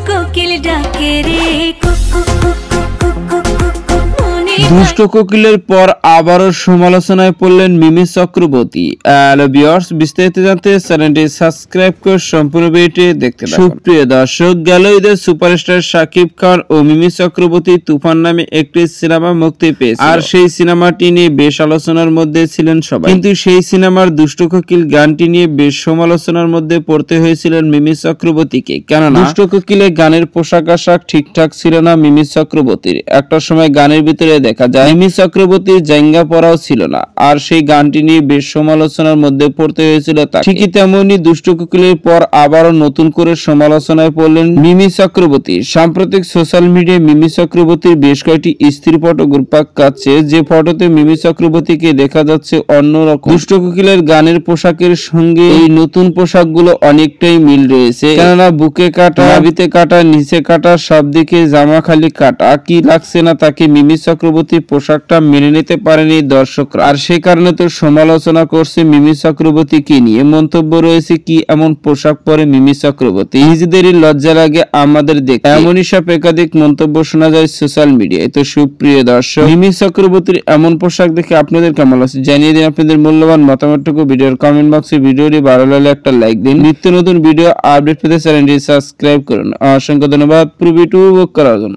কোকিল ডাকে রে কুকু কুকু কুকু কুকু মনে দুষ্ট কোকিলের পর আবারও সমালোচনায় পড়লেন মিমি চক্রবর্তী। হ্যালো ভিউয়ার্স, বিস্তারিত জানতে চ্যানেলটি সাবস্ক্রাইব করে সম্পূর্ণ ভিডিওটি দেখতে থাকুন। সুপ্রিয় দর্শক, গেল ঈদে সুপারস্টার শাকিব খান ও মিমি চক্রবর্তী তুফান নামে একটি সিনেমা মুক্তি পেয়েছে, আর সেই সিনেমাটি নিয়ে বেশ আলোচনার মধ্যে ছিলেন সবাই। কিন্তু সেই সিনেমার দুষ্ট কোকিল গানটি নিয়ে বেশ সমালোচনার মধ্যে পড়তে হয়েছিলেন মিমি চক্রবর্তীকে, কেননা দুষ্ট কোকিলের গানের পোশাক আশাক ঠিকঠাক ছিল না মিমি চক্রবর্তীর। একটা সময় গানের ভিতরে দেখা যায় মিমি চক্রবর্তীর জাঙ্গা পরাও ছিল না, আর সেই গানটি নিয়ে বেশ সমালোচনার মধ্যে পড়তে হয়েছিল তাকে। ঠিকই তেমনি দুষ্ট কোকিলের পর আবারও নতুন করে সমালোচনায় পড়লেন মিমি চক্রবর্তী। সাম্প্রতিক সোশ্যাল মিডিয়ায় মিমি চক্রবর্তীর বেশ কয়েকটি স্ত্রী ফটো ঘুরপাক খাচ্ছে, যে ফটোতে মিমি চক্রবর্তীকে দেখা যাচ্ছে অন্যরকম। দুষ্ট কোকিলের গানের পোশাকের সঙ্গে এই নতুন পোশাকগুলো অনেকটাই মিল রয়েছে, কেননা বুকে কাটা, নাভিতে কাটা, নিচে কাটা, সব দিকে জামা খালি কাটা। কি লাগছে না তাকে মিমি চক্রবর্তীর পোশাকটা মেনে নিতে পারেনি দর্শকরা, আর সেই কারণে তো সমালোচনা করছে মিমি চক্রবর্তীকে নিয়ে। মন্তব্য রয়েছে, কি এমন পোশাক পরে মিমি চক্রবর্তী, নিজেদেরই লজ্জা লাগে আমাদের দেখতে। এমনই সব একাধিক মন্তব্য শোনা যায় সোশ্যাল মিডিয়ায়। তো সুপ্রিয় দর্শক, মিমি চক্রবর্তীর এমন পোশাক দেখে আপনাদের কেমন লাগছে জানিয়ে দিন আপনাদের মূল্যবান মতামতটুকু ভিডিওর কমেন্ট বক্সে। ভিডিওটি ভালো লাগলে একটা লাইক দিন। নিত্য নতুন ভিডিও আপডেট পেতে চ্যানেলটি সাবস্ক্রাইব করুন। অসংখ্য ধন্যবাদ পুরো ভিডিও উপভোগ করার জন্য।